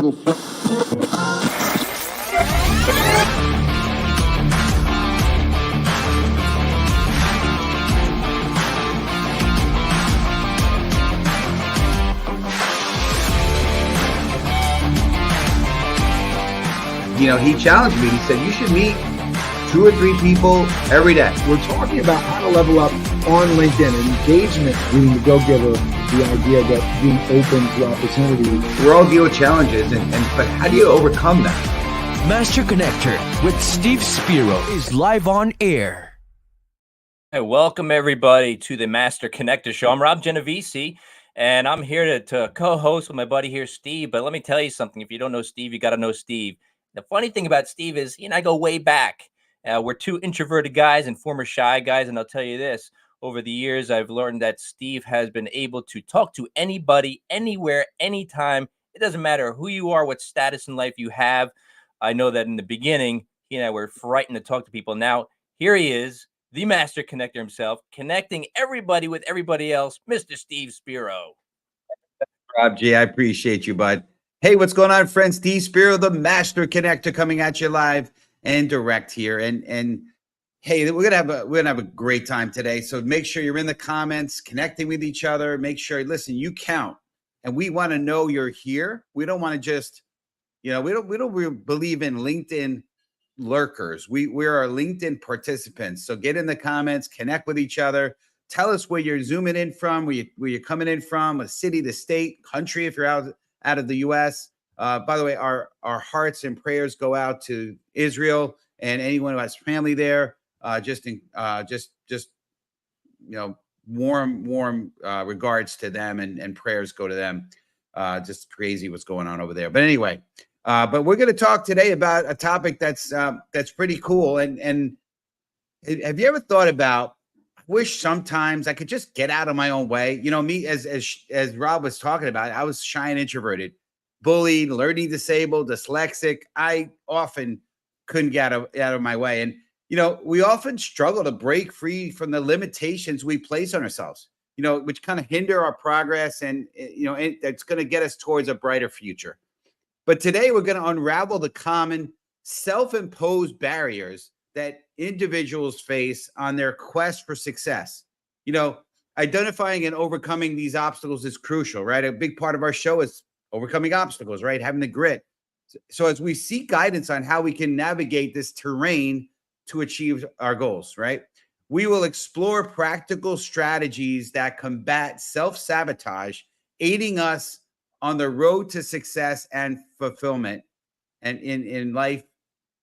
He challenged me. He said, you should meet 2 or 3 people every day. We're talking about how to level up on LinkedIn and engagement, being the go-giver, the idea that being open to opportunity. We all deal with challenges, but how do you overcome them? Master Connector with Steve Spiro is live on air. Hey, welcome everybody to the Master Connector Show. I'm Rob Genovesi, and I'm here to co-host with my buddy here, Steve. But let me tell you something. If you don't know Steve, you got to know Steve. The funny thing about Steve is he and I go way back. We're 2 introverted guys and former shy guys. And I'll tell you this, over the years, I've learned that Steve has been able to talk to anybody, anywhere, anytime. It doesn't matter who you are, what status in life you have. I know that in the beginning, he and I were frightened to talk to people. Now, here he is, the Master Connector himself, connecting everybody with everybody else, Mr. Steve Spiro. Rob G, I appreciate you, bud. Hey, what's going on, friends? Steve Spiro, the Master Connector, coming at you live and direct here. And hey, we're gonna have a great time today. So make sure you're in the comments, connecting with each other. Make sure, listen, you count, and we want to know you're here. We don't want to just, we don't believe in LinkedIn lurkers. We are LinkedIn participants. So get in the comments, connect with each other. Tell us where you're zooming in from, where you're coming in from, a city, the state, country, if you're out of the U.S. By the way, our hearts and prayers go out to Israel and anyone who has family there. Warm regards to them and prayers go to them. Just crazy what's going on over there. But anyway, but we're going to talk today about a topic that's pretty cool. And have you ever thought about, I wish sometimes I could just get out of my own way. Me, as Rob was talking about, I was shy and introverted, bullied, learning disabled, dyslexic. I often couldn't get out of my way. And, we often struggle to break free from the limitations we place on ourselves, which kind of hinder our progress and, it's going to get us towards a brighter future. But today we're going to unravel the common self-imposed barriers that individuals face on their quest for success. Identifying and overcoming these obstacles is crucial, right? A big part of our show is overcoming obstacles, right? Having the grit. So as we seek guidance on how we can navigate this terrain to achieve our goals, right? We will explore practical strategies that combat self-sabotage, aiding us on the road to success and fulfillment and in life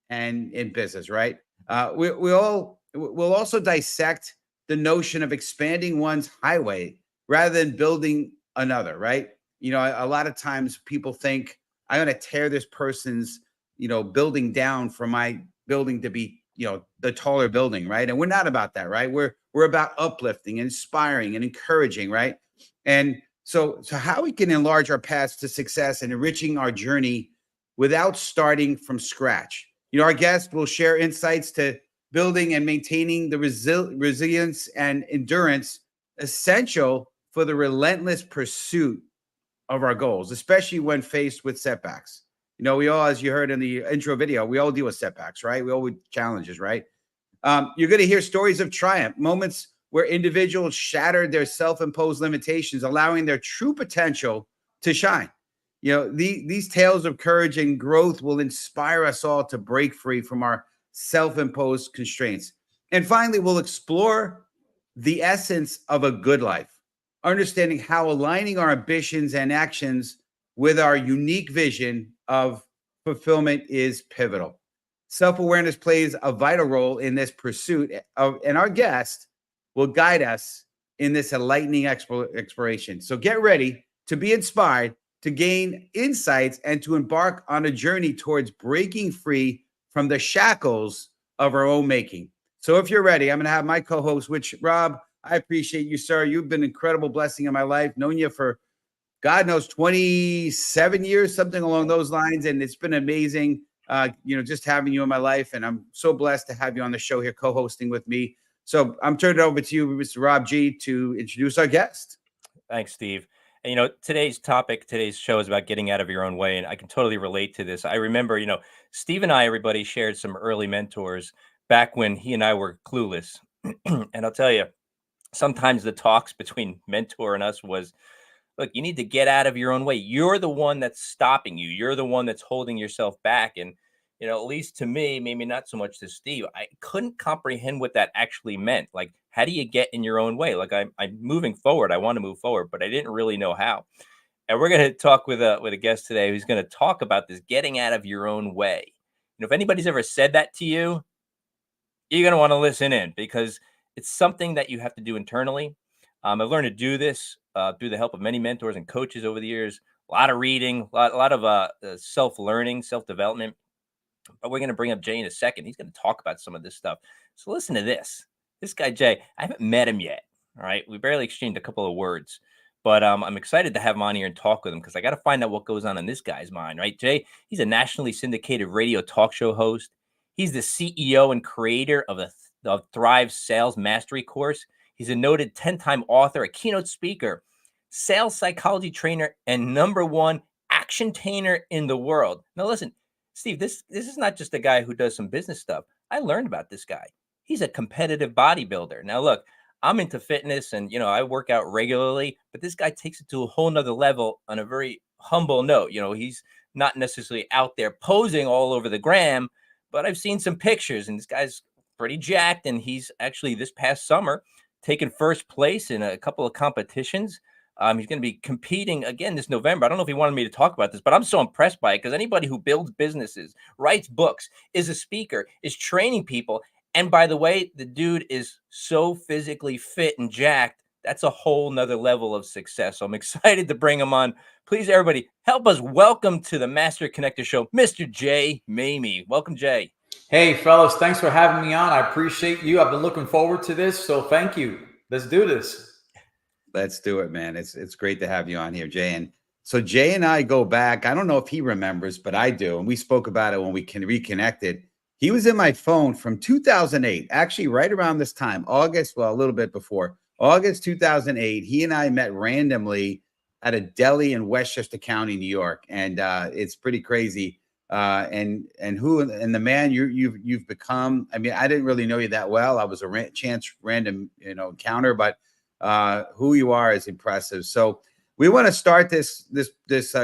and in business, right? We'll also dissect the notion of expanding one's highway rather than building another, right? A lot of times people think I'm going to tear this person's, building down for my building to be, the taller building, right? And we're not about that, right? We're about uplifting, inspiring, and encouraging, right? And so how we can enlarge our paths to success and enriching our journey without starting from scratch. Our guests will share insights to building and maintaining the resilience and endurance essential for the relentless pursuit of our goals, especially when faced with setbacks. We all, as you heard in the intro video, we all deal with setbacks, right? We all with challenges, right? You're going to hear stories of triumph, moments where individuals shattered their self-imposed limitations, allowing their true potential to shine. These tales of courage and growth will inspire us all to break free from our self-imposed constraints. And finally, we'll explore the essence of a good life, understanding how aligning our ambitions and actions with our unique vision of fulfillment is pivotal. Self-awareness plays a vital role in this pursuit, and our guest will guide us in this enlightening exploration. So get ready to be inspired, to gain insights, and to embark on a journey towards breaking free from the shackles of our own making. So if you're ready, I'm going to have my co-host, which, Rob, I appreciate you, sir. You've been an incredible blessing in my life. Known you for, God knows, 27 years, something along those lines. And it's been amazing, just having you in my life. And I'm so blessed to have you on the show here, co-hosting with me. So I'm turning it over to you, Mr. Rob G, to introduce our guest. Thanks, Steve. And, today's topic, today's show is about getting out of your own way. And I can totally relate to this. I remember, Steve and I, everybody shared some early mentors back when he and I were clueless. And I'll tell you, sometimes the talks between mentor and us was, look, you need to get out of your own way. You're the one that's stopping you. You're the one that's holding yourself back. And, at least to me, maybe not so much to Steve, I couldn't comprehend what that actually meant. Like, how do you get in your own way? Like, I'm moving forward. I want to move forward, but I didn't really know how. And we're going to talk with a guest today who's going to talk about this getting out of your own way. If anybody's ever said that to you, you're going to want to listen in because it's something that you have to do internally. I've learned to do this through the help of many mentors and coaches over the years. A lot of reading, a lot of self-learning, self-development. But we're going to bring up Jay in a second. He's going to talk about some of this stuff. So listen to this. This guy, Jay, I haven't met him yet. All right. We barely exchanged a couple of words. But I'm excited to have him on here and talk with him because I got to find out what goes on in this guy's mind, right? Jay, he's a nationally syndicated radio talk show host. He's the CEO and creator of the Thrive Sales Mastery course. He's a noted 10-time author, a keynote speaker, sales psychology trainer, and #1 action tainer in the world. Now, listen, Steve, this is not just a guy who does some business stuff. I learned about this guy. He's a competitive bodybuilder. Now, look, I'm into fitness and, I work out regularly, but this guy takes it to a whole nother level on a very humble note. He's not necessarily out there posing all over the gram, but I've seen some pictures and this guy's pretty jacked. And he's actually this past summer taken first place in a couple of competitions. He's going to be competing again this November. I don't know if he wanted me to talk about this, but I'm so impressed by it because anybody who builds businesses, writes books, is a speaker, is training people. And by the way, the dude is so physically fit and jacked. That's a whole nother level of success. So I'm excited to bring him on. Please, everybody, help us welcome to the Master Connector Show, Mr. Jay Maymi. Welcome, Jay. Hey, fellas, thanks for having me on. I appreciate you. I've been looking forward to this, so thank you. Let's do this. Let's do it, man. It's great to have you on here, Jay. And so Jay and I go back. I don't know if he remembers, but I do. And we spoke about it when we reconnected. He was in my phone from 2008, actually right around this time, August, well, a little bit before, August 2008. He and I met randomly at a deli in Westchester County, New York. And it's pretty crazy. And the man you've become. I mean, I didn't really know you that well. I was a chance random, encounter, but who you are is impressive. So we want to start this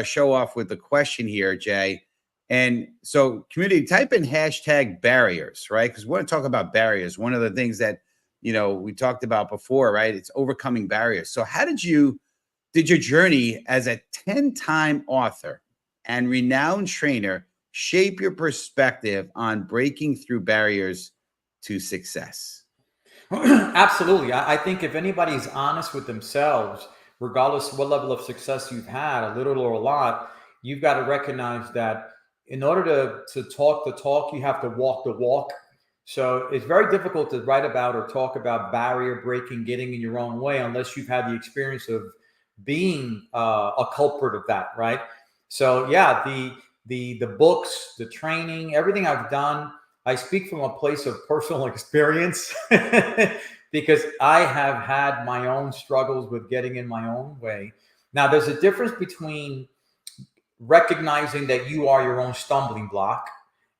show off with the question here, Jay. And so community, type in hashtag barriers, right? Because we want to talk about barriers. One of the things that, we talked about before, right? It's overcoming barriers. So how did your journey as a 10-time author and renowned trainer shape your perspective on breaking through barriers to success? Absolutely. I think if anybody's honest with themselves, regardless of what level of success you've had, a little or a lot, you've got to recognize that in order to talk the talk, you have to walk the walk. So it's very difficult to write about or talk about barrier breaking, getting in your own way, unless you've had the experience of being a culprit of that, right? So yeah, the books, the training, everything I've done, I speak from a place of personal experience because I have had my own struggles with getting in my own way. Now, there's a difference between recognizing that you are your own stumbling block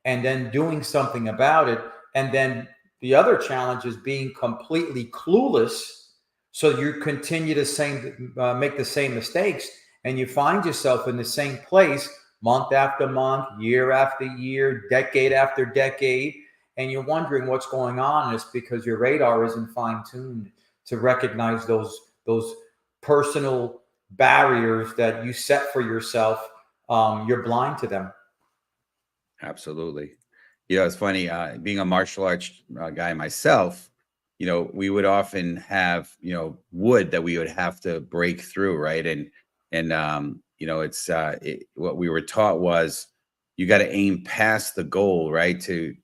and then doing something about it. And then the other challenge is being completely clueless. So you continue to make the same mistakes and you find yourself in the same place month after month, year after year, decade after decade, and you're wondering what's going on. And it's because your radar isn't fine-tuned to recognize those personal barriers that you set for yourself. You're blind to them. Absolutely. It's funny, being a martial arts guy myself, we would often have, wood that we would have to break through, right? And it's what we were taught was you got to aim past the goal, right? You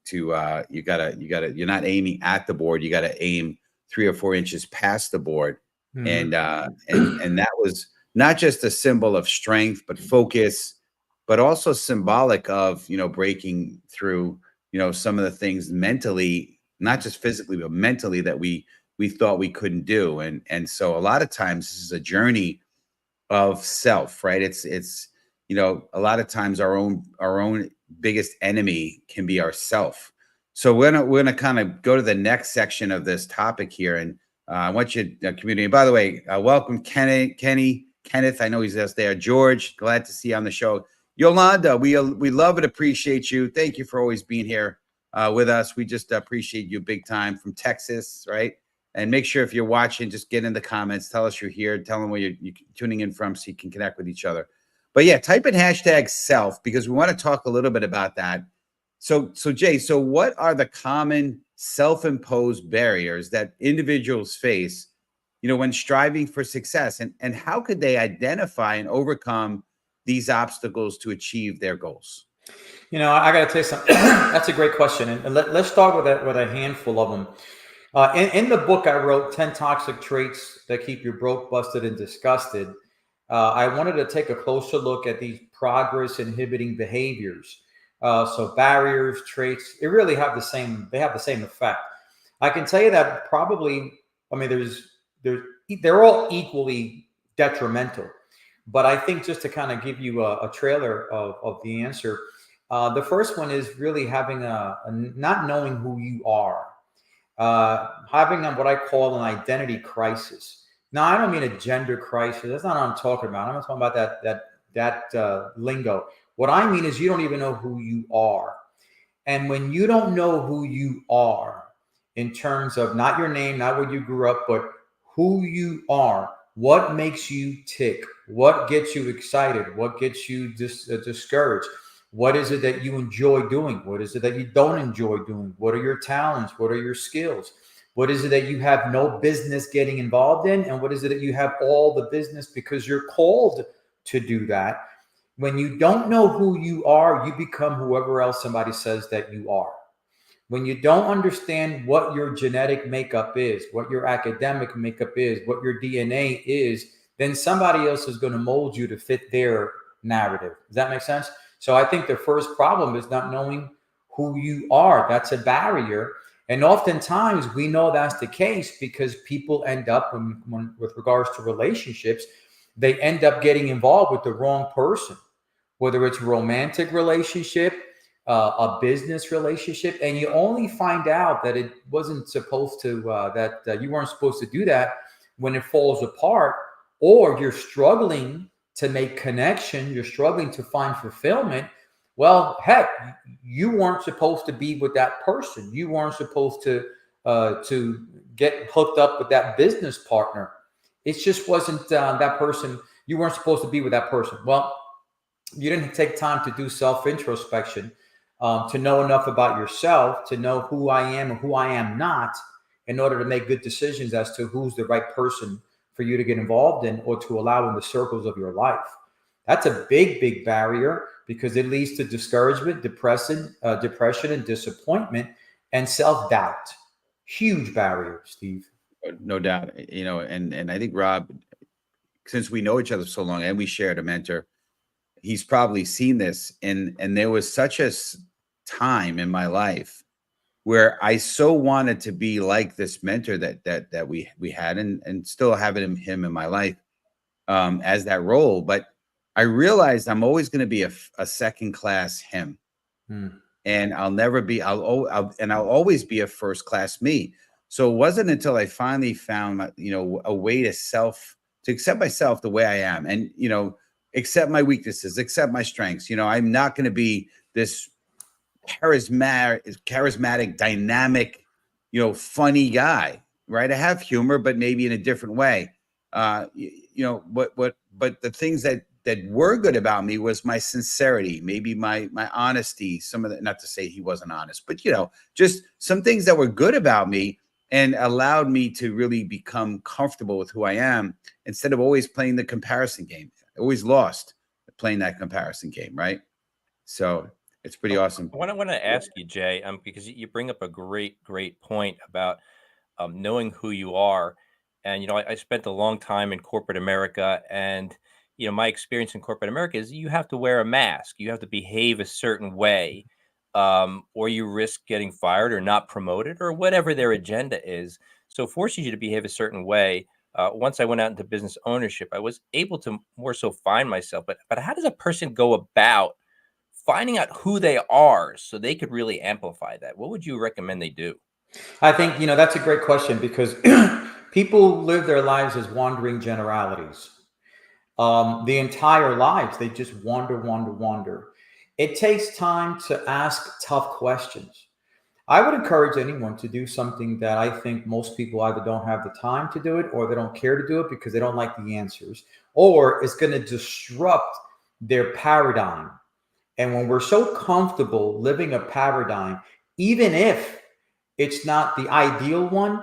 gotta, you're not aiming at the board. You got to aim 3 or 4 inches past the board. Mm-hmm. And that was not just a symbol of strength, but focus, but also symbolic of, breaking through, some of the things mentally, not just physically, but mentally that we thought we couldn't do. And so a lot of times this is a journey of self, right? It's a lot of times our own biggest enemy can be ourself. So we're gonna kind of go to the next section of this topic here, and I want you, community. And by the way, welcome Kenneth. I know he's just there. George, glad to see you on the show. Yolanda, we love and appreciate you. Thank you for always being here with us. We just appreciate you big time from Texas, right? And make sure if you're watching, just get in the comments. Tell us you're here. Tell them where you're tuning in from so you can connect with each other. But yeah, type in hashtag self because we want to talk a little bit about that. So Jay, so what are the common self-imposed barriers that individuals face, when striving for success, and how could they identify and overcome these obstacles to achieve their goals? I got to tell you something. That's a great question, and let's start with a handful of them. In the book I wrote, 10 Toxic Traits That Keep You Broke, Busted, and Disgusted, I wanted to take a closer look at these progress inhibiting behaviors. So barriers, traits, they have the same effect. I can tell you that probably, they're all equally detrimental. But I think just to kind of give you a trailer of the answer, the first one is really having a not knowing who you are. Having what I call an identity crisis. Now, I don't mean a gender crisis. That's not what I'm talking about. I'm not talking about that lingo. What I mean is you don't even know who you are. And when you don't know who you are, in terms of not your name, not where you grew up, but who you are, what makes you tick, what gets you excited, what gets you discouraged, what is it that you enjoy doing? What is it that you don't enjoy doing? What are your talents? What are your skills? What is it that you have no business getting involved in? And what is it that you have all the business because you're called to do that? When you don't know who you are, you become whoever else somebody says that you are. When you don't understand what your genetic makeup is, what your academic makeup is, what your DNA is, then somebody else is going to mold you to fit their narrative. Does that make sense? So I think the first problem is not knowing who you are. That's a barrier. And oftentimes we know that's the case because people end up, when with regards to relationships, they end up getting involved with the wrong person, whether it's a romantic relationship, a business relationship, and you only find out that it wasn't supposed to, that you weren't supposed to do that when it falls apart, or you're struggling to make connection, you're struggling to find fulfillment. Well, heck, you weren't supposed to be with that person. You weren't supposed to get hooked up with that business partner. It just wasn't that person. You weren't supposed to be with that person. Well, you didn't take time to do self-introspection, to know enough about yourself, to know who I am and who I am not, in order to make good decisions as to who's the right person for you to get involved in or to allow in the circles of your life. That's a big, big barrier because it leads to discouragement, depression, and disappointment, and self-doubt. Huge barrier, Steve. No doubt, and I think Rob, since we know each other so long and we shared a mentor, he's probably seen this, and there was such a time in my life where I so wanted to be like this mentor that we had, and still having him in my life as that role. But I realized I'm always going to be a second class him, and I'll never be. I'll always be a first class me. So it wasn't until I finally found a way to accept myself the way I am, and accept my weaknesses, accept my strengths. I'm not going to be this charismatic, dynamic, funny guy, right? I have humor, but maybe in a different way. But the things that were good about me was my sincerity, maybe my honesty, some of the, not to say he wasn't honest, but just some things that were good about me and allowed me to really become comfortable with who I am instead of always playing the comparison game. I always lost playing that comparison game, right? So it's pretty awesome. I want to ask you, Jay, because you bring up a great point about knowing who you are. And, I spent a long time in corporate America, and, my experience in corporate America is you have to wear a mask. You have to behave a certain way, or you risk getting fired or not promoted or whatever their agenda is. So it forces you to behave a certain way. once I went out into business ownership, I was able to more so find myself. But how does a person go about finding out who they are so they could really amplify that? What would you recommend they do? I think, that's a great question because people live their lives as wandering generalities. The entire lives, they just wander. It takes time to ask tough questions. I would encourage anyone to do something that I think most people either don't have the time to do it or they don't care to do it because they don't like the answers, or it's going to disrupt their paradigm. And when we're so comfortable living a paradigm, even if it's not the ideal one,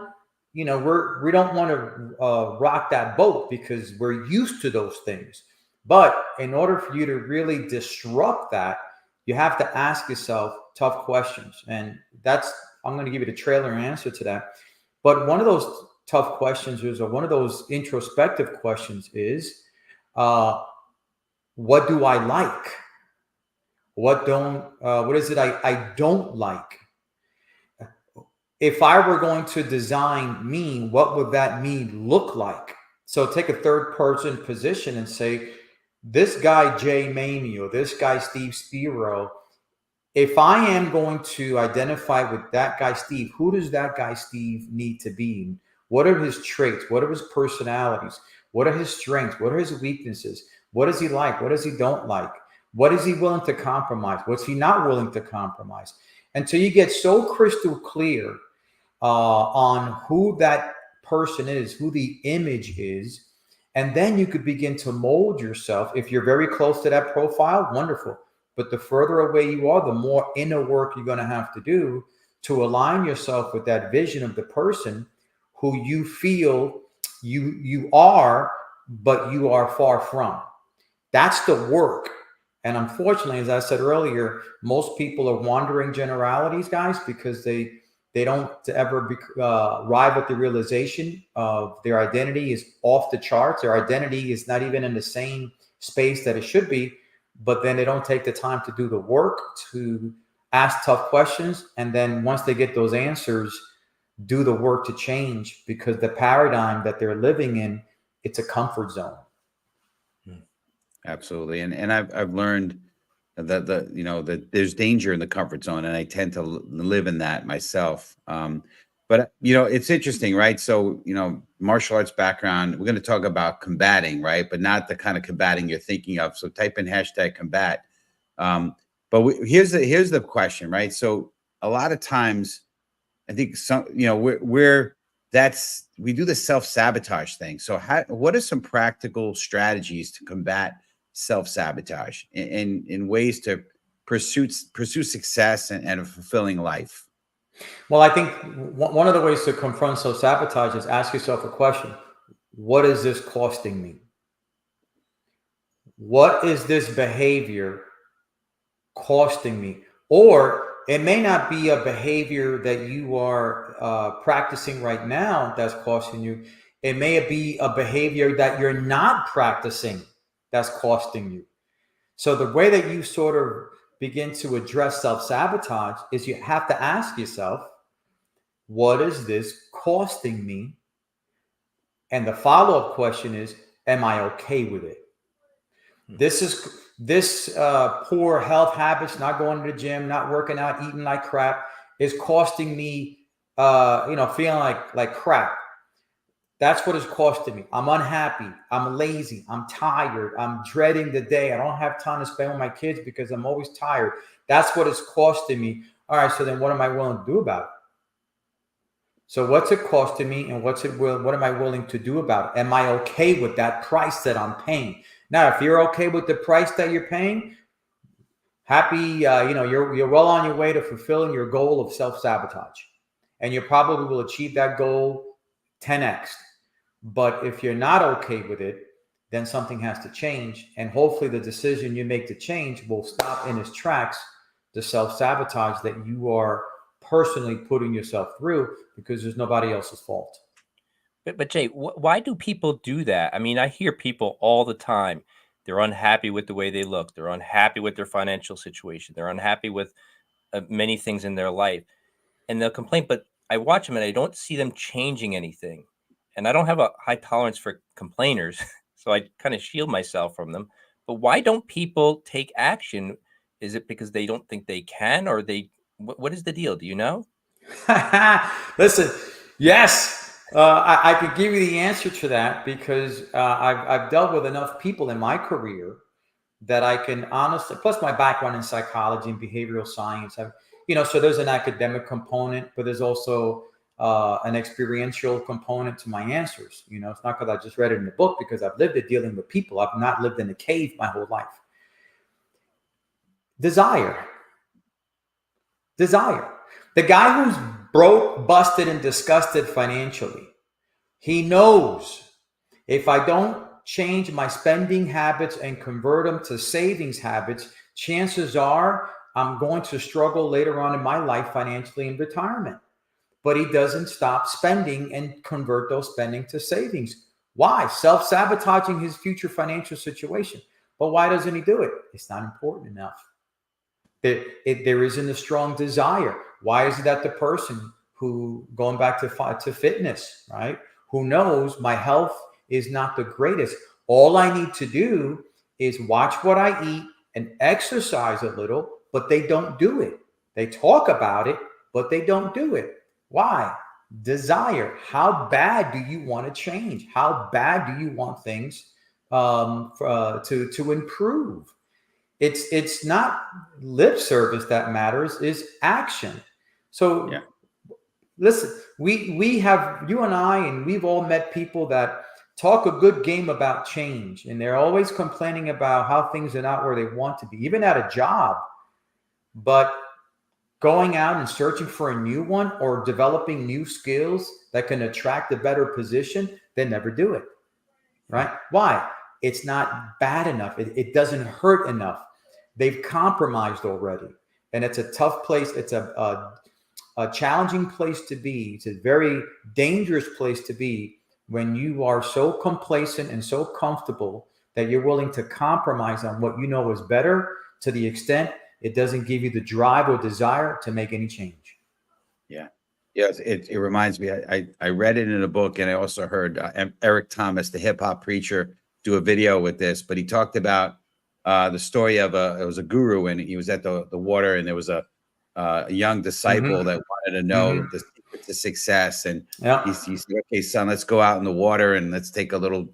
we don't want to rock that boat because we're used to those things. But in order for you to really disrupt that, you have to ask yourself tough questions. And I'm going to give you the trailer answer to that. But one of those tough questions or one of those introspective questions is, what do I like? What is it I don't like? If I were going to design me, what would that me look like? So take a third person position and say, this guy, Maymi, or this guy, Steve Spiro, if I am going to identify with that guy, Steve, who does that guy, Steve, need to be? What are his traits? What are his personalities? What are his strengths? What are his weaknesses? What does he like? What does he don't like? What is he willing to compromise? What's he not willing to compromise? Until you get so crystal clear on who that person is, who the image is, and then you could begin to mold yourself. If you're very close to that profile, wonderful. But the further away you are, the more inner work you're going to have to do to align yourself with that vision of the person who you feel you are, but you are far from. That's the work. And unfortunately, as I said earlier, most people are wandering generalities, guys, because they don't ever arrive at the realization of their identity is off the charts. Their identity is not even in the same space that it should be, but then they don't take the time to do the work, to ask tough questions. And then once they get those answers, do the work to change, because the paradigm that they're living in, it's a comfort zone. Absolutely. And I've learned that that there's danger in the comfort zone, and I tend to live in that myself. But it's interesting, right? So, martial arts background, we're going to talk about combating, right? But not the kind of combating you're thinking of. So type in #combat. But here's the question, right? So a lot of times I think we do the self-sabotage thing. So what are some practical strategies to combat self-sabotage in ways to pursue success and a fulfilling life? Well, I think one of the ways to confront self-sabotage is ask yourself a question. What is this costing me? What is this behavior costing me? Or it may not be a behavior that you are practicing right now that's costing you. It may be a behavior that you're not practicing that's costing you. So the way that you sort of begin to address self-sabotage is you have to ask yourself, what is this costing me? And the follow-up question is, am I okay with it? This poor health habits, not going to the gym, not working out, eating like crap, is costing me, feeling like crap. That's what it's costing me. I'm unhappy. I'm lazy. I'm tired. I'm dreading the day. I don't have time to spend with my kids because I'm always tired. That's what it's costing me. All right, so then what am I willing to do about it? So what's it costing me, and what am I willing to do about it? Am I okay with that price that I'm paying? Now, if you're okay with the price that you're paying, happy, you're well on your way to fulfilling your goal of self-sabotage. And you probably will achieve that goal 10x. But if you're not okay with it, then something has to change. And hopefully the decision you make to change will stop in its tracks the self-sabotage that you are personally putting yourself through, because there's nobody else's fault. But Jay, why do people do that? I mean, I hear people all the time. They're unhappy with the way they look. They're unhappy with their financial situation. They're unhappy with many things in their life. And they'll complain, but I watch them and I don't see them changing anything. and I don't have a high tolerance for complainers, so I kind of shield myself from them. But why don't people take action? Is it because they don't think they can, or what is the deal? Do you know? Listen, yes, I could give you the answer to that because I've dealt with enough people in my career that I can honestly, plus my background in psychology and behavioral science, so there's an academic component, but there's also an experiential component to my answers. It's not because I just read it in the book, because I've lived it dealing with people. I've not lived in a cave my whole life. Desire. The guy who's broke, busted, and disgusted financially, he knows if I don't change my spending habits and convert them to savings habits, chances are I'm going to struggle later on in my life financially in retirement. But he doesn't stop spending and convert those spending to savings. Why? Self-sabotaging his future financial situation. But why doesn't he do it? It's not important enough. There isn't a strong desire. Why is it that the person who, going back to fitness, right, who knows my health is not the greatest, all I need to do is watch what I eat and exercise a little, but they don't do it. They talk about it, but they don't do it. Why? Desire. How bad do you want to change? How bad do you want things to improve? It's not lip service that matters, is action. So listen, we have, you and I, and we've all met people that talk a good game about change, and they're always complaining about how things are not where they want to be, even at a job. But going out and searching for a new one or developing new skills that can attract a better position, they never do it. Right? Why? It's not bad enough. It doesn't hurt enough. They've compromised already. And it's a tough place. It's a challenging place to be. It's a very dangerous place to be when you are so complacent and so comfortable that you're willing to compromise on what you know is better to the extent it doesn't give you the drive or desire to make any change. Yeah. Yes. It reminds me, I read it in a book, and I also heard Eric Thomas, the hip hop preacher, do a video with this, but he talked about the story of it was a guru, and he was at the water, and there was a young disciple that wanted to know the secret to success. And he said, okay, son, let's go out in the water and let's take a little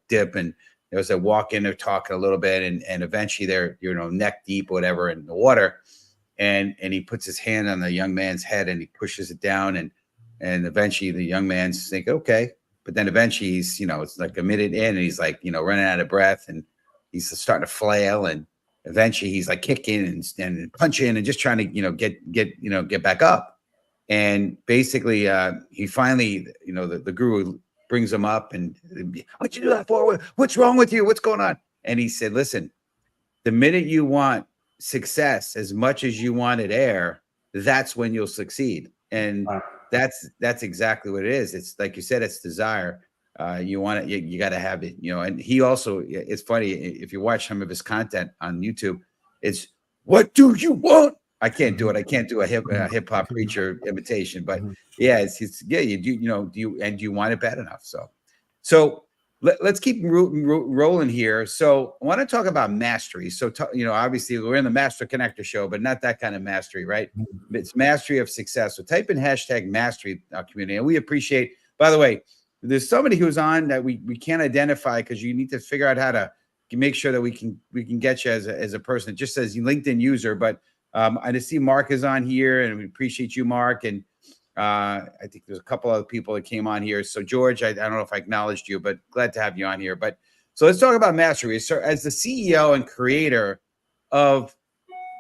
dip. And there was a walk in, they're talking a little bit, and eventually they're, neck deep or whatever in the water. And he puts his hand on the young man's head and he pushes it down, and eventually the young man's thinking, okay. But then eventually he's, it's like a minute in, and he's like, running out of breath, and he's starting to flail, and eventually he's like kicking and punching and just trying to, get back up. And basically he finally, the guru brings him up, and what'd you do that for? What's wrong with you? What's going on? And he said, listen, the minute you want success as much as you wanted air, that's when you'll succeed. And that's exactly what it is. It's like you said, it's desire. You want it, you got to have it, and he also, it's funny, if you watch some of his content on YouTube, it's, what do you want? I can't do it. I can't do a hip hop preacher imitation, but yeah, you do, do you want it bad enough? So let's keep rolling here. So I want to talk about mastery. So, obviously we're in the Master Connector show, but not that kind of mastery, right? It's mastery of success. So type in #mastery community. And we appreciate, by the way, there's somebody who's on that we can't identify, because you need to figure out how to make sure that we can get you as a person. It just says LinkedIn user, but I just see Mark is on here, and we appreciate you, Mark. And I think there's a couple other people that came on here. So George, I don't know if I acknowledged you, but glad to have you on here. But so let's talk about mastery. So as the CEO and creator of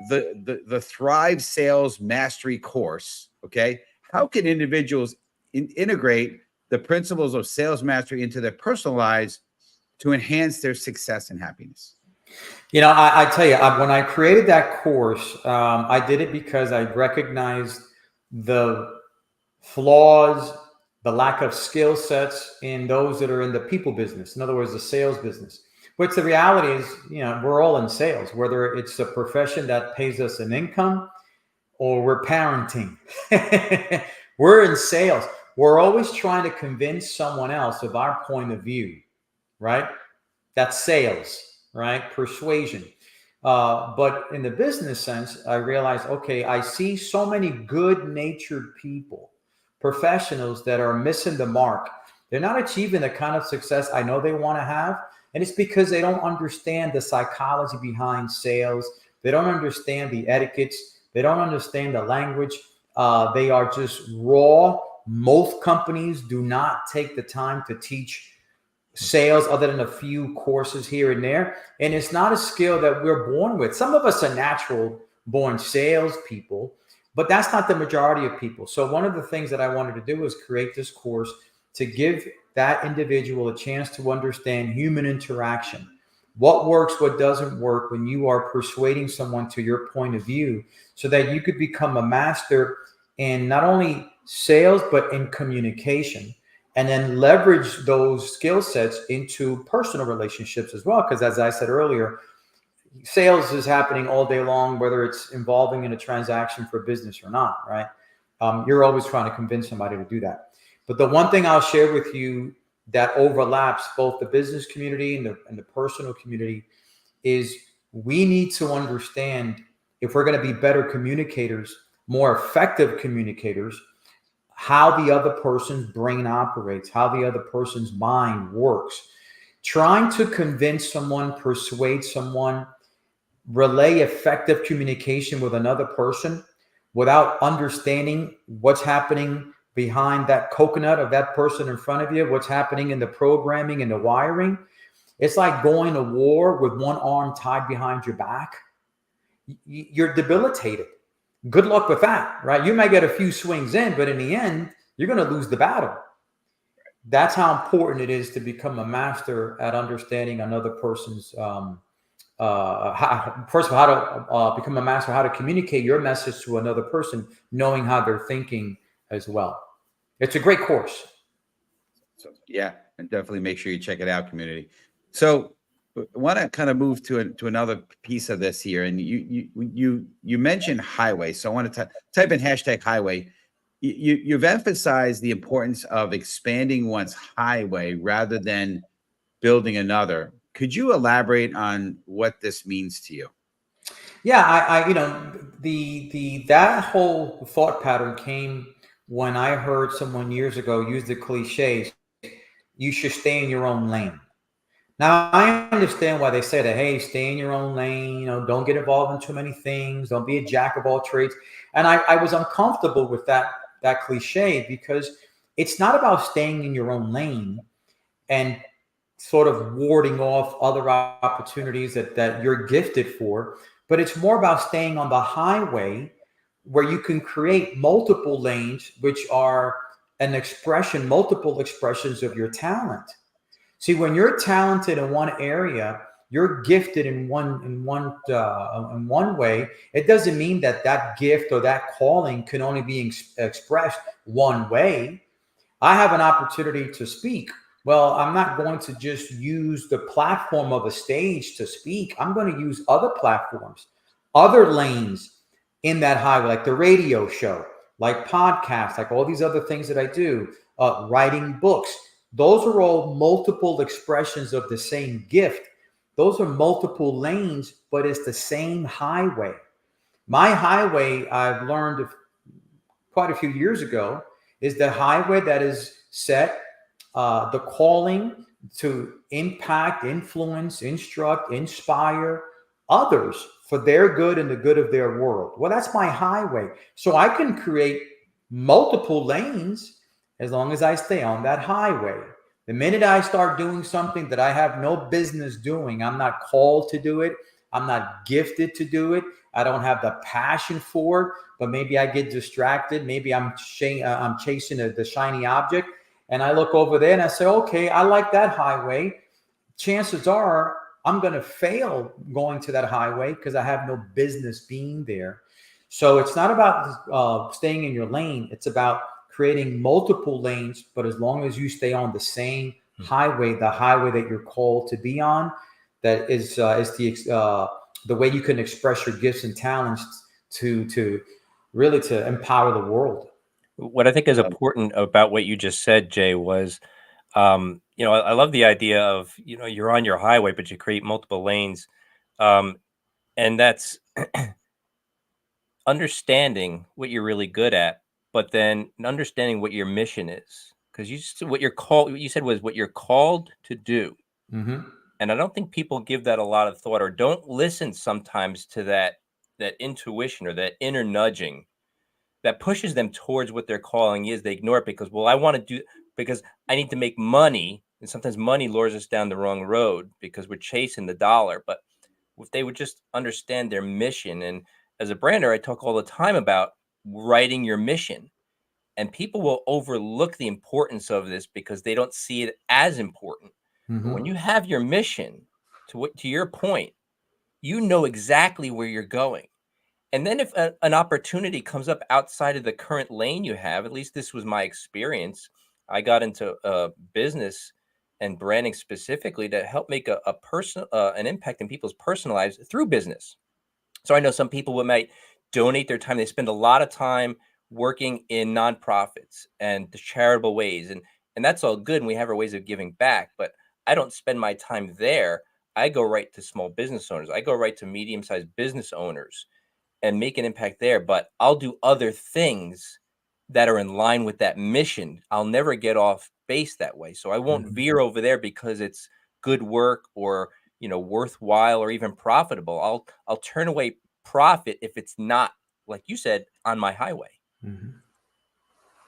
the Thrive Sales Mastery course, okay, how can individuals integrate the principles of sales mastery into their personal lives to enhance their success and happiness? I tell you, when I created that course, I did it because I recognized the flaws, the lack of skill sets in those that are in the people business. In other words, the sales business. Which the reality is, we're all in sales, whether it's a profession that pays us an income or we're parenting. We're in sales. we're always trying to convince someone else of our point of view, right? That's sales, right? Persuasion. But in the business sense, I realized, okay, I see so many good-natured people, professionals that are missing the mark. They're not achieving the kind of success I know they want to have. And it's because they don't understand the psychology behind sales. They don't understand the etiquettes. They don't understand the language. They are just raw. Most companies do not take the time to teach sales other than a few courses here and there. And it's not a skill that we're born with. Some of us are natural born salespeople, but that's not the majority of people. So one of the things that I wanted to do was create this course to give that individual a chance to understand human interaction. What works, what doesn't work when you are persuading someone to your point of view, so that you could become a master in not only sales, but in communication, and then leverage those skill sets into personal relationships as well. Because as I said earlier, sales is happening all day long, whether it's involving in a transaction for business or not, right? You're always trying to convince somebody to do that. But the one thing I'll share with you that overlaps both the business community and the personal community is we need to understand, if we're going to be better communicators, more effective communicators, how the other person's brain operates, how the other person's mind works. Trying to convince someone, persuade someone, relay effective communication with another person without understanding what's happening behind that coconut of that person in front of you, what's happening in the programming and the wiring. It's like going to war with one arm tied behind your back. You're debilitated. Good luck with that, right? You might get a few swings in, but in the end, you're going to lose the battle. That's how important it is to become a master at understanding another person's, first of all, how to become a master, how to communicate your message to another person, knowing how they're thinking as well. It's a great course. So yeah, and definitely make sure you check it out, community. So I want to kind of move to another piece of this here, and you mentioned highway. So I want to type in hashtag highway. You've emphasized the importance of expanding one's highway rather than building another. Could you elaborate on what this means to you? Yeah, I that whole thought pattern came when I heard someone years ago use the cliches, you should stay in your own lane. Now, I understand why they say that, hey, stay in your own lane, don't get involved in too many things, don't be a jack of all trades. And I was uncomfortable with that cliche, because it's not about staying in your own lane and sort of warding off other opportunities that you're gifted for, but it's more about staying on the highway where you can create multiple lanes, which are multiple expressions of your talent. See, when you're talented in one area, you're gifted in one way. It doesn't mean that gift or that calling can only be expressed one way. I have an opportunity to speak. Well, I'm not going to just use the platform of a stage to speak. I'm going to use other platforms, other lanes in that highway, like the radio show, like podcasts, like all these other things that I do, writing books. Those are all multiple expressions of the same gift. Those are multiple lanes, but it's the same highway. My highway, I've learned quite a few years ago, is the highway that is set, the calling to impact, influence, instruct, inspire others for their good and the good of their world. Well, that's my highway. So I can create multiple lanes as long as I stay on that highway. The minute I start doing something that I have no business doing, I'm not called to do it, I'm not gifted to do it, I don't have the passion for it, but maybe I get distracted, maybe I'm chasing the shiny object, and I look over there and I say, okay, I like that highway. Chances are I'm going to fail going to that highway because I have no business being there. So it's not about staying in your lane. It's about creating multiple lanes, but as long as you stay on the same highway, the highway that you're called to be on, that is the way you can express your gifts and talents to really to empower the world. What I think is important about what you just said, Jay, was, I love the idea of, you're on your highway, but you create multiple lanes. And that's understanding what you're really good at, but then understanding what your mission is. Because what you said was what you're called to do. Mm-hmm. And I don't think people give that a lot of thought or don't listen sometimes to that intuition or that inner nudging that pushes them towards what their calling is. They ignore it because, well, I want to do because I need to make money. And sometimes money lures us down the wrong road because we're chasing the dollar. But if they would just understand their mission, and as a brander, I talk all the time about writing your mission. And people will overlook the importance of this because they don't see it as important. But when Mm-hmm. you have your mission, to your point, you know exactly where you're going. And then if an opportunity comes up outside of the current lane you have, at least this was my experience. I got into business and branding specifically to help make a personal an impact in people's personal lives through business. So I know some people might donate their time. They spend a lot of time working in nonprofits and the charitable ways, and that's all good. And we have our ways of giving back, but I don't spend my time there. I go right to small business owners. I go right to medium-sized business owners and make an impact there. But I'll do other things that are in line with that mission. I'll never get off base that way. So I won't Mm-hmm. veer over there because it's good work or worthwhile or even profitable. I'll turn away profit if it's not, like you said, on my highway. Mm-hmm.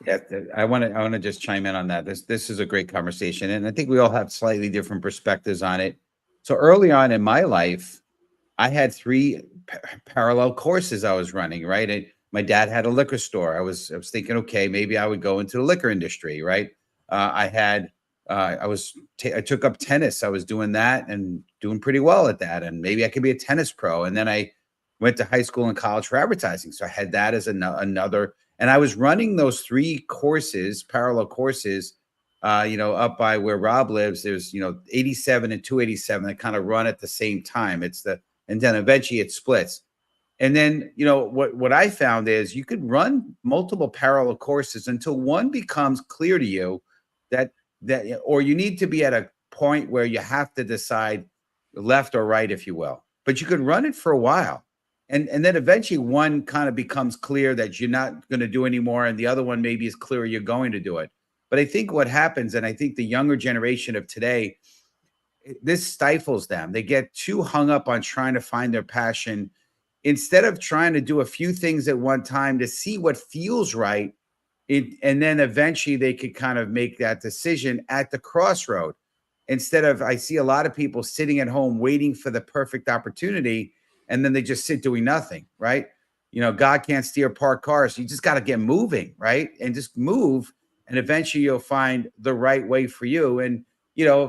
Yeah, I want to just chime in on that. This is a great conversation, and I think we all have slightly different perspectives on it. So early on in my life, I had three parallel courses I was running, right? And my dad had a liquor store. I was thinking, okay, maybe I would go into the liquor industry, right? I took up tennis. I was doing that and doing pretty well at that, and maybe I could be a tennis pro. And then I went to high school and college for advertising, so I had that as another. And I was running those three courses, parallel courses, up by where Rob lives. There's 87 and 287 that kind of run at the same time. And then eventually it splits. And then, what I found is you could run multiple parallel courses until one becomes clear to you that or you need to be at a point where you have to decide left or right, if you will. But you could run it for a while. And then eventually one kind of becomes clear that you're not going to do anymore, and the other one maybe is clear you're going to do it. But I think what happens, and I think the younger generation of today, this stifles them. They get too hung up on trying to find their passion instead of trying to do a few things at one time to see what feels right. And then eventually they could kind of make that decision at the crossroad. Instead of, I see a lot of people sitting at home waiting for the perfect opportunity, and then they just sit doing nothing, right? God can't steer parked cars. You just got to get moving, right? And just move. And eventually you'll find the right way for you. And,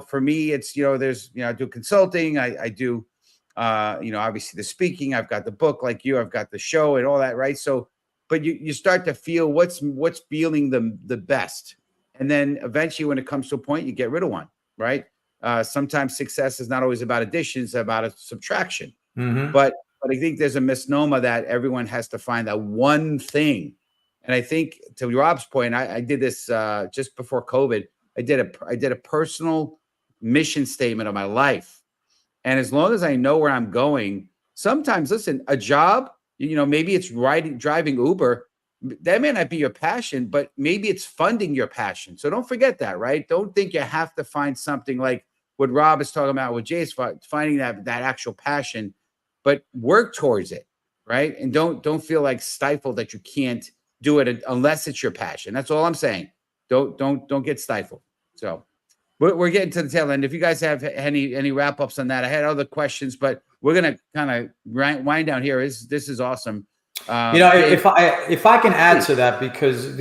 for me, it's, there's, I do consulting. I do, obviously the speaking. I've got the book like you. I've got the show and all that, right? So, but you start to feel what's feeling the best. And then eventually when it comes to a point, you get rid of one, right? Sometimes success is not always about addition, it's about a subtraction. Mm-hmm. But I think there's a misnomer that everyone has to find that one thing. And I think to Rob's point, I did this just before COVID. I did a personal mission statement of my life. And as long as I know where I'm going, sometimes, listen, a job, maybe it's driving Uber. That may not be your passion, but maybe it's funding your passion. So don't forget that, right? Don't think you have to find something like what Rob is talking about with Jay's finding that actual passion, but work towards it, right? And don't feel like stifled that you can't do it unless it's your passion. That's all I'm saying. Don't get stifled. So we're getting to the tail end. If you guys have any wrap ups on that, I had other questions, but we're gonna kind of wind down here. This is awesome. If I can add to that, because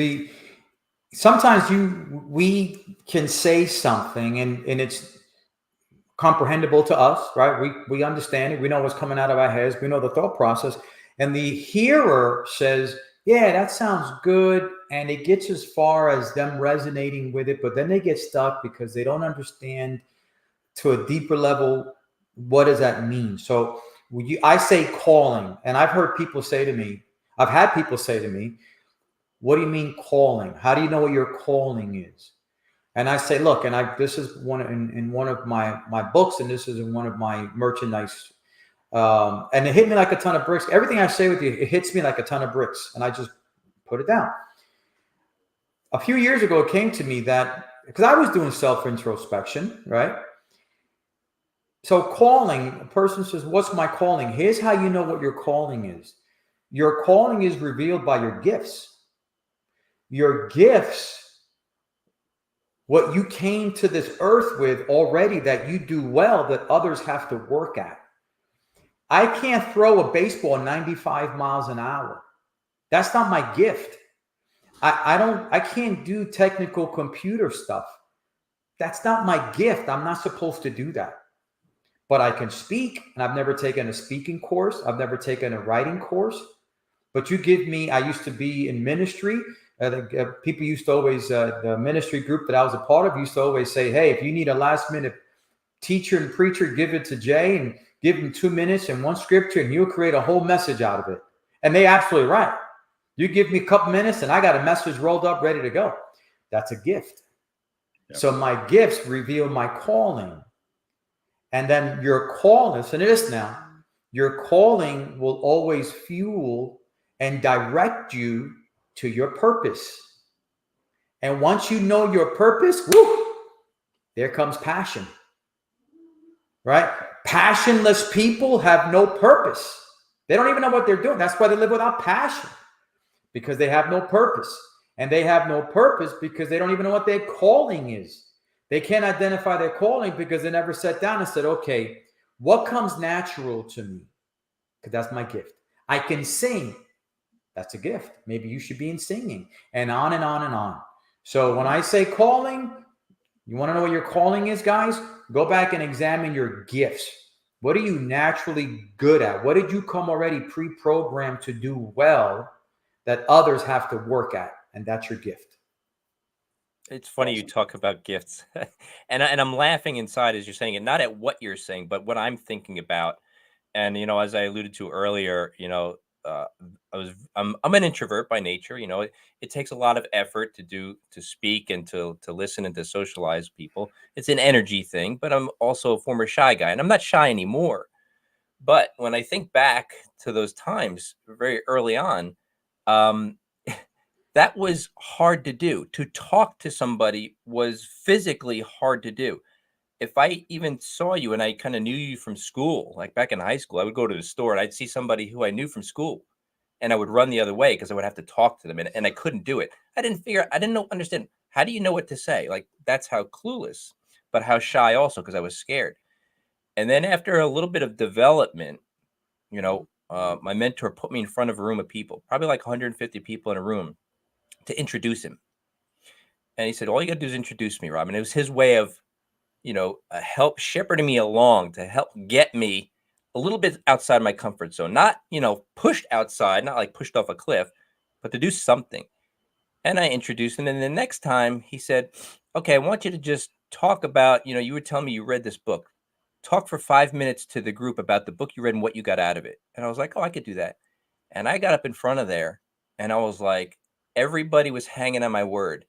sometimes we can say something and it's comprehensible to us, right? We understand it. We know what's coming out of our heads. We know the thought process, and the hearer says, "Yeah, that sounds good," and it gets as far as them resonating with it, but then they get stuck because they don't understand to a deeper level what does that mean. So I say calling, and I've had people say to me, What do you mean calling? How do you know what your calling is? And I say, look, and this is in one of my books, and this is in one of my merchandise. And it hit me like a ton of bricks. Everything I say with you, it hits me like a ton of bricks. And I just put it down. A few years ago, it came to me that, because I was doing self-introspection, right? So calling, a person says, what's my calling? Here's how you know what your calling is. Your calling is revealed by your gifts. Your gifts, what you came to this earth with already that you do well, that others have to work at. I can't throw a baseball 95 miles an hour. That's not my gift. I can't do technical computer stuff. That's not my gift. I'm not supposed to do that. But I can speak, and I've never taken a speaking course. I've never taken a writing course. But you give me, I used to be in ministry. People used to always, the ministry group that I was a part of used to always say, hey, if you need a last minute teacher and preacher, give it to Jay and give him 2 minutes and one scripture and he'll create a whole message out of it. And they're absolutely right. You give me a couple minutes and I got a message rolled up, ready to go. That's a gift. Yep. So my gifts reveal my calling. And then your calling, listen to this now, your calling will always fuel and direct you to your purpose. And once you know your purpose, whoo, there comes passion, right? Passionless people have no purpose. They don't even know what they're doing. That's why they live without passion, because they have no purpose. And they have no purpose because they don't even know what their calling is. They can't identify their calling because they never sat down and said, okay, what comes natural to me? Because that's my gift. I can sing. That's a gift. Maybe you should be in singing, and on and on and on. So when I say calling, you want to know what your calling is, guys? Go back and examine your gifts. What are you naturally good at? What did you come already pre-programmed to do well that others have to work at? And that's your gift. It's funny you talk about gifts, and I'm laughing inside as you're saying it, not at what you're saying, but what I'm thinking about. And as I alluded to earlier, I'm an introvert by nature. It takes a lot of effort to speak and to listen and to socialize people. It's an energy thing, but I'm also a former shy guy, and I'm not shy anymore. But when I think back to those times very early on, that was hard to do. To talk to somebody was physically hard to do. If I even saw you and I kind of knew you from school, like back in high school, I would go to the store and I'd see somebody who I knew from school and I would run the other way because I would have to talk to them and I couldn't do it. I didn't understand. How do you know what to say? Like, that's how clueless, but how shy also, because I was scared. And then after a little bit of development, my mentor put me in front of a room of people, probably like 150 people in a room, to introduce him. And he said, all you got to do is introduce me, Rob. And it was his way of, help shepherding me along to help get me a little bit outside my comfort zone, not, pushed outside, not like pushed off a cliff, but to do something. And I introduced him. And the next time he said, okay, I want you to just talk about, you were telling me you read this book. Talk for 5 minutes to the group about the book you read and what you got out of it. And I was like, oh, I could do that. And I got up in front of there and I was like, everybody was hanging on my word.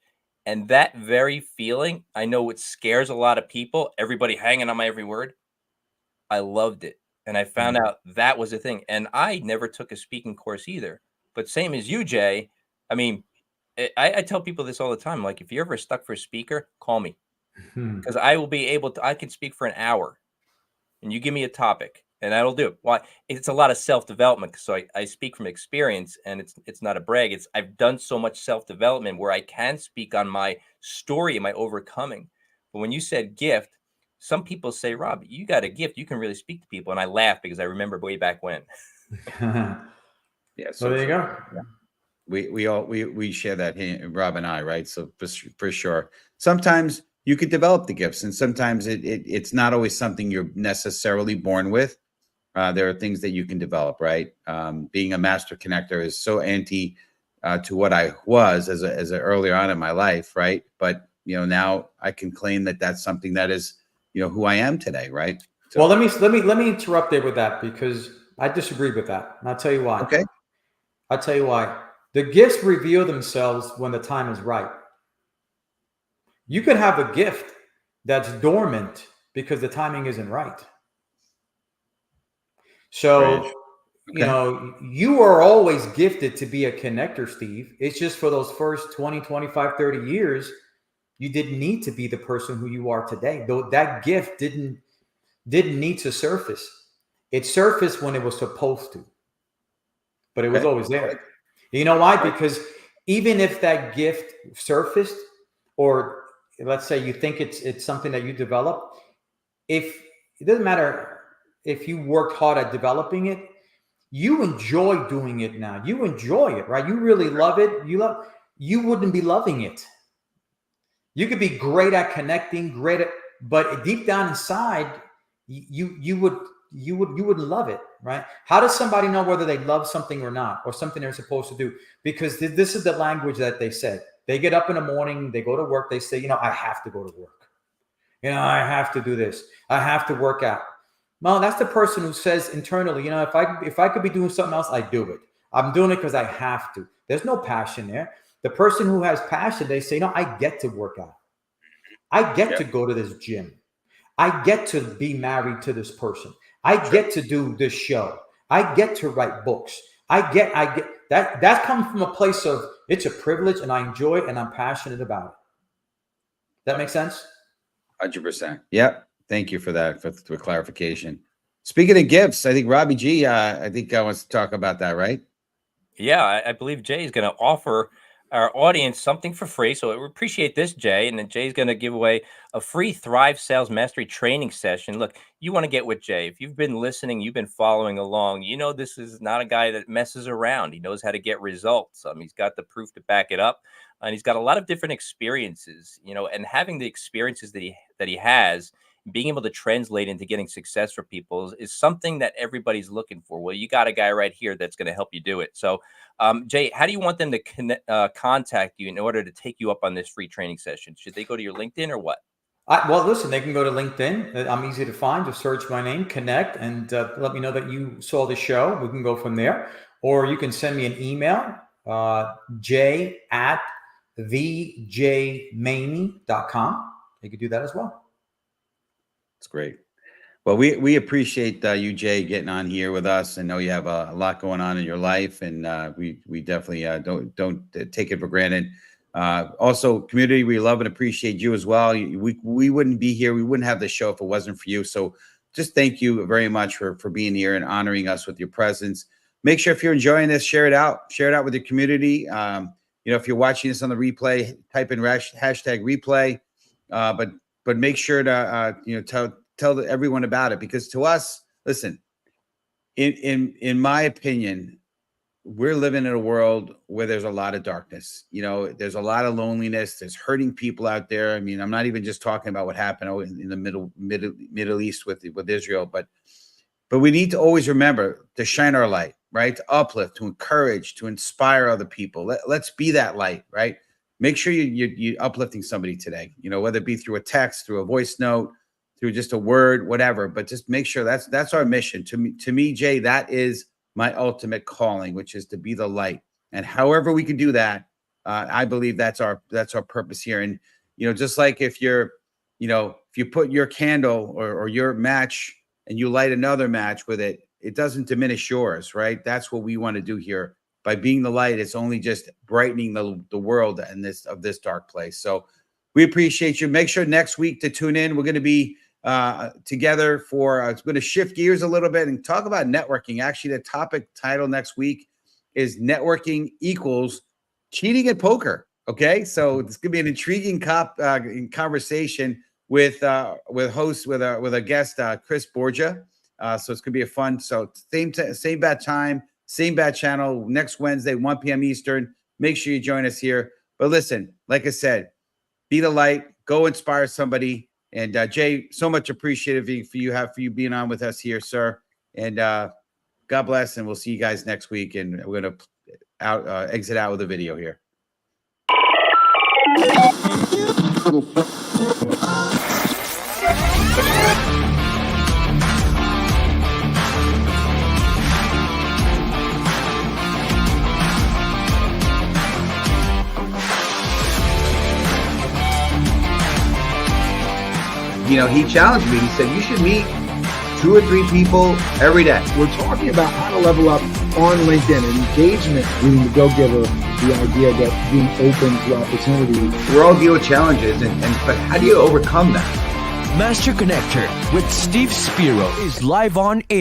And that very feeling, I know it scares a lot of people, everybody hanging on my every word. I loved it. And I found out that was a thing. And I never took a speaking course either. But same as you, Jay, I mean, I tell people this all the time. Like, if you're ever stuck for a speaker, call me. Because I will be able to, I can speak for an hour. And you give me a topic. And that'll do it. Why? It's a lot of self-development. So I speak from experience, and it's not a brag. I've done so much self-development where I can speak on my story and my overcoming. But when you said gift, some people say, Rob, you got a gift. You can really speak to people. And I laugh because I remember way back when. Yeah. So there you go. Yeah. We share that, Rob and I, right? So for sure. Sometimes you could develop the gifts, and sometimes it's not always something you're necessarily born with. There are things that you can develop, right? Being a master connector is so anti to what I was as a earlier on in my life, right? But now I can claim that that's something that is who I am today, right? So, well, let me interrupt there with that, because I disagree with that, and I'll tell you why. Okay. I'll tell you why. The gifts reveal themselves when the time is right. You could have a gift that's dormant because the timing isn't right. So, Okay. you are always gifted to be a connector, Steve. It's just for those first 20, 25, 30 years, you didn't need to be the person who you are today. Though that gift didn't need to surface. It surfaced when it was supposed to, but it was always there. You know why? Because even if that gift surfaced, or let's say you think it's something that you develop, if it doesn't matter if you worked hard at developing it, you enjoy doing it now. You enjoy it, right? You really love it. You wouldn't be loving it. You could be great at connecting, but deep down inside, you wouldn't love it, right? How does somebody know whether they love something or not, or something they're supposed to do? Because this is the language that they said. They get up in the morning, they go to work, they say, I have to go to work. I have to do this. I have to work out. Well, that's the person who says internally, if I could be doing something else, I do it. I'm doing it because I have to. There's no passion there. The person who has passion, they say, I get to work out. I get to go to this gym. I get to be married to this person. I get to do this show. I get to write books. I get that comes from a place of it's a privilege and I enjoy it and I'm passionate about it. That makes sense? 100%. Yep. Thank you for that, for clarification. Speaking of gifts, I think Robbie G, I think wants to talk about that, right? Yeah, I believe Jay is going to offer our audience something for free. So we appreciate this, Jay. And then Jay's going to give away a free Thrive Sales Mastery training session. Look, you want to get with Jay. If you've been listening, you've been following along, this is not a guy that messes around. He knows how to get results. He's got the proof to back it up. And he's got a lot of different experiences, and having the experiences that he has, being able to translate into getting success for people is something that everybody's looking for. Well, you got a guy right here that's going to help you do it. So, Jay, how do you want them to contact you in order to take you up on this free training session? Should they go to your LinkedIn or what? Well, listen, they can go to LinkedIn. I'm easy to find. Just search my name, connect, and let me know that you saw the show. We can go from there. Or you can send me an email, jay@thejmaymi.com. You can do that as well. That's great. Well, we appreciate you, Jay, getting on here with us. I know you have a lot going on in your life, and we definitely don't take it for granted. Also, community, we love and appreciate you as well. We wouldn't be here. We wouldn't have the show if it wasn't for you. So just thank you very much for being here and honoring us with your presence. Make sure if you're enjoying this, share it out with your community. If you're watching this on the replay, type in hashtag replay. But make sure to tell everyone about it, because to us, listen, in my opinion, we're living in a world where there's a lot of darkness. There's a lot of loneliness. There's hurting people out there. I mean, I'm not even just talking about what happened in the Middle East with Israel, but we need to always remember to shine our light, right? To uplift, to encourage, to inspire other people. Let's be that light, right? Make sure you're uplifting somebody today, whether it be through a text, through a voice note, through just a word, whatever, but just make sure that's our mission. To me, Jay, that is my ultimate calling, which is to be the light. And however we can do that, I believe that's our purpose here. And, just like if you put your candle or your match and you light another match with it, it doesn't diminish yours, right? That's what we want to do here. By being the light, it's only just brightening the world and this dark place. So we appreciate you. Make sure next week to tune in. We're going to be together for, it's going to shift gears a little bit and talk about networking. Actually, the topic title next week is networking equals cheating at poker. Okay. So it's going to be an intriguing conversation with a guest, Chris Borgia. So it's going to be a fun. So same bad time, same bad channel next Wednesday, 1 p.m. Eastern. Make sure you join us here. But listen, like I said, be the light, go inspire somebody. And Jay, so much appreciative for you being on with us here, sir. And God bless, and we'll see you guys next week. And we're going to exit out with a video here. he challenged me. He said, you should meet 2 or 3 people every day. We're talking about how to level up on LinkedIn, engagement, being the go-giver, the idea that being open to opportunity. We all deal with challenges, but how do you overcome that? Master Connector with Steve Spiro is live on air.